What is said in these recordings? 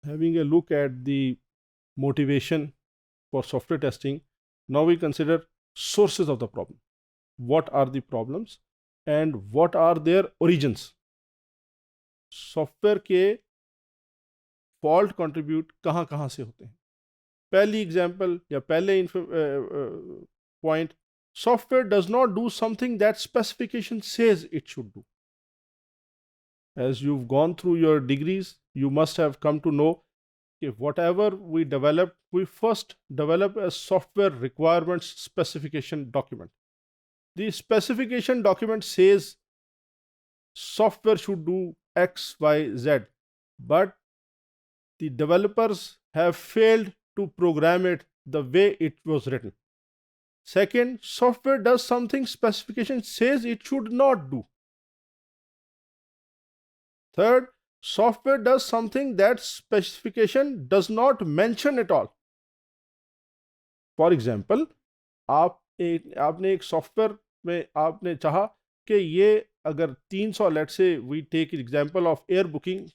Having a look at the motivation for software testing, now we consider sources of the problem. What are the problems and what are their origins? Software के fault contribute कहाँ कहाँ से होते हैं? पहली example या पहले point, software does not do something that specification says it should do. As you've gone through your degrees, you must have come to know if whatever we develop, we first develop a software requirements specification document. The specification document says software should do X, Y, Z, but the developers have failed to program it the way it was written. Second, software does something specification says it should not do. Third, software does something that specification does not mention at all. For example, आपने एक software में आपने चाहा कि ये अगर 300, let's say we take example of air booking,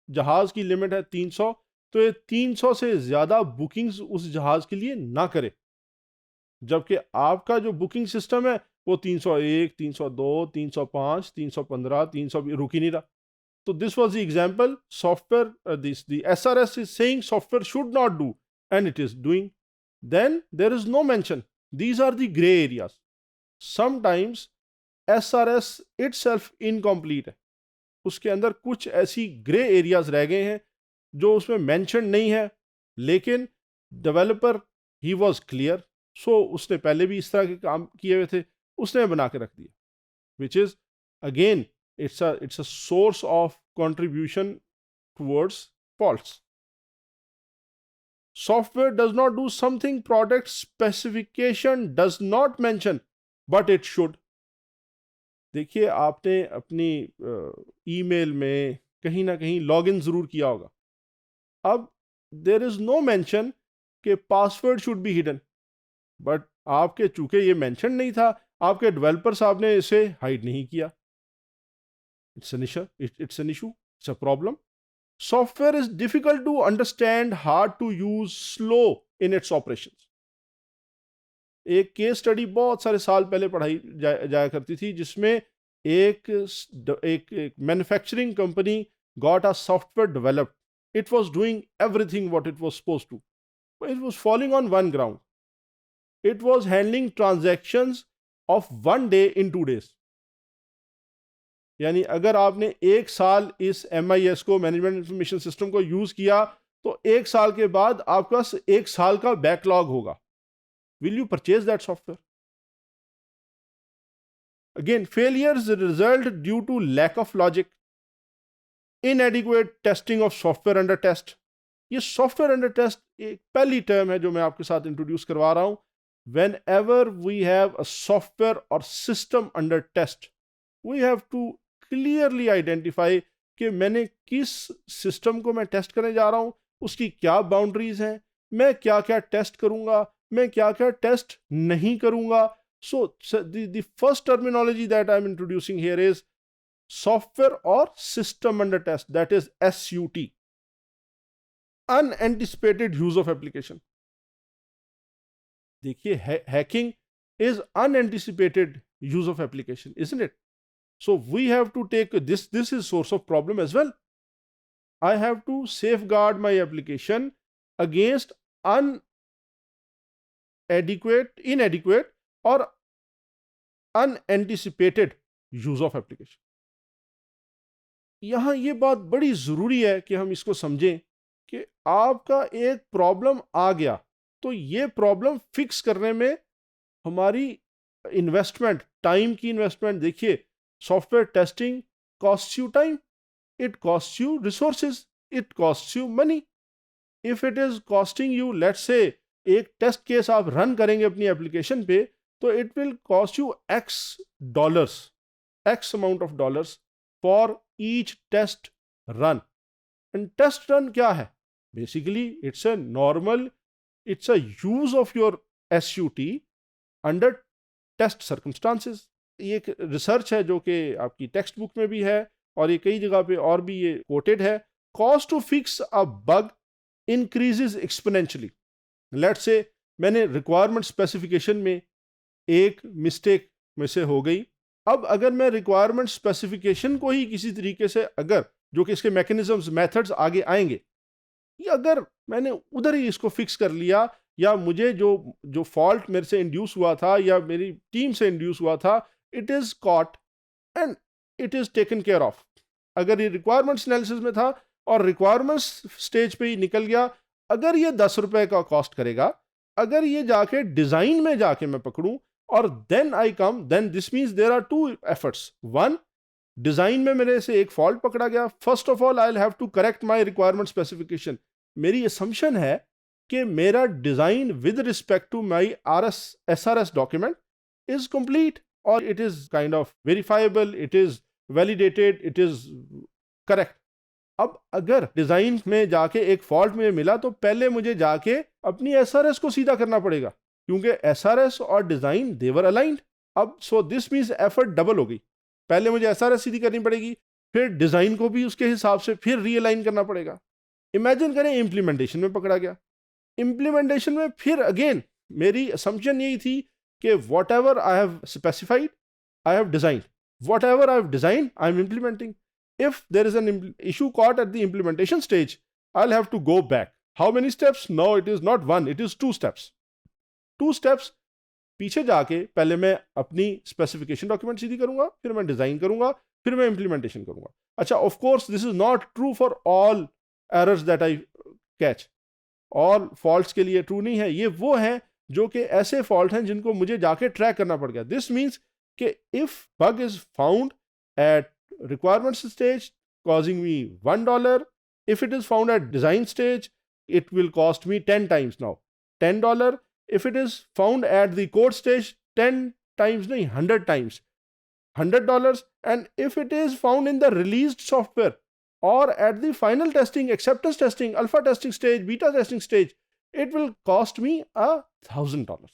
जहाज़ की लिमिट है 300, तो ये 300 से ज़्यादा बुकिंग्स उस जहाज़ के लिए ना करे, जबकि आपका जो बुकिंग सिस्टम है वो 301, 302, 305, 315, 300 रुक ही नहीं रहा. So this was the example. Software, the SRS is saying software should not do, and it is doing. Then there is no mention. These are the gray areas. Sometimes SRS itself incomplete है, उसके अंदर कुछ ऐसी grey areas रह गए हैं जो उसमें मेंशन नहीं है, लेकिन डेवलपर ही वाज क्लियर, सो उसने पहले भी इस तरह के काम किए हुए थे, उसने बना के रख दिया, which is again it's a source of contribution towards faults. Software does not do something product specification does not mention, but it should. देखिए, आपने अपनी ईमेल में कहीं ना कहीं लॉगिन जरूर किया होगा. अब देर इज नो मेंशन कि password should be hidden, but आपके चूंकि ये मेंशन नहीं था, आपके डेवलपर साहब ने इसे हाइड नहीं किया. It's an issue. It's an issue. It's a problem. Software is difficult to understand, hard to use, slow in its operations. एक केस स्टडी बहुत सारे साल पहले पढ़ाई जाया करती थी, जिसमें एक manufacturing company got a software developed. It was doing everything what it was supposed to. But it was falling on one ground. It was handling transactions of 1 day in 2 days. यानी अगर आपने 1 साल इस MIS को, management information system को use किया, तो 1 साल के बाद आपके पास 1 साल का बैकलॉग होगा. Will you purchase that software? Again, failures result due to lack of logic, inadequate testing of software under test. ये सॉफ्टवेयर अंडर टेस्ट एक पहली टर्म है जो मैं आपके साथ इंट्रोड्यूस करवा रहा हूं. Whenever we have a software और system under test, we have to clearly identify कि मैंने किस सिस्टम को मैं टेस्ट करने जा रहा हूं, उसकी क्या बाउंड्रीज हैं, मैं क्या क्या टेस्ट करूंगा, मैं क्या क्या टेस्ट नहीं करूंगा. So the first terminology that I am introducing here is software और system under test, that is SUT, unanticipated use of application. देखिए, hacking is unanticipated use of application, isn't it? So we have to take this is source of problem as well. I have to safeguard my application against inadequate or unanticipated use of application. यहां ये बात बड़ी जरूरी है कि हम इसको समझें कि आपका एक प्रॉब्लम आ गया, तो ये प्रॉब्लम फिक्स करने में हमारी इन्वेस्टमेंट, टाइम की इन्वेस्टमेंट, देखिए, software testing cost you time, it cost you resources, it cost you money. If it is costing you, let's say एक टेस्ट केस आप रन करेंगे अपनी एप्लीकेशन पे, तो it will cost you X amount of dollars for each test run. And test run क्या है? Basically it's a use of your SUT under test circumstances. ये एक रिसर्च है जो कि आपकी टेक्स्ट बुक में भी है और ये कई जगह पे और भी ये कोटेड है. cost to fix a bug increases exponentially. Let's say मैंने requirement specification में एक mistake में से हो गई. अब अगर मैं requirement specification को ही किसी तरीके से अगर जो कि इसके mechanisms methods आगे आएंगे, या अगर मैंने उधर ही इसको फिक्स कर लिया, या मुझे जो फॉल्ट मेरे से इंड्यूस हुआ था या मेरी टीम से इंड्यूस हुआ था, it is caught and it is taken care of. अगर ये रिक्वायरमेंट्स एनालिसिस में था और रिक्वायरमेंट्स स्टेज पे ही निकल गया, अगर ये 10 रुपए का कॉस्ट करेगा, अगर ये जाके डिजाइन में जाके मैं पकड़ूं और then I come, then this means there are two efforts. One, design में मेरे से एक फॉल्ट पकड़ा गया. First of all I will have to correct my requirement specification. मेरी असम्पशन है कि मेरा design with respect to my SRS document is complete और it is kind of verifiable, it is validated, it is correct. अब अगर design में जाके एक फॉल्ट मुझे मिला तो पहले मुझे जाके अपनी SRS को सीधा करना पड़ेगा, क्योंकि SRS और डिजाइन देवर अलाइंड. अब so this means effort double हो गई. पहले मुझे SRS सीधी करनी पड़ेगी, फिर डिजाइन को भी उसके हिसाब से फिर रीअलाइन करना पड़ेगा. इमेजिन करें इम्प्लीमेंटेशन में पकड़ा गया. इम्प्लीमेंटेशन में फिर अगेन मेरी असम्पशन यही थी कि what ever I have specified I have design, what ever I have design I am implementing. If there is an issue caught at the implementation stage, I'll have to go back. How many steps? No, it is not one, it is 2 steps. 2 steps पीछे जाके पहले मैं अपनी specification document सीधी करूंगा, फिर मैं design करूंगा, फिर मैं इंप्लीमेंटेशन करूंगा. अच्छा, of course this is not true for all errors that I catch. All faults के लिए ट्रू नहीं है. ये वो हैं जो कि ऐसे फॉल्ट हैं जिनको मुझे जाके ट्रैक करना पड़ गया. दिस मीन्स कि if bug is found at requirements stage causing me $1, if it is found at design stage it will cost me 10 times now $10. If it is found at the code stage, 10 times nahi, 100 times $100. And if it is found in the released software or at the final testing, acceptance testing, alpha testing stage, beta testing stage, it will cost me $1,000.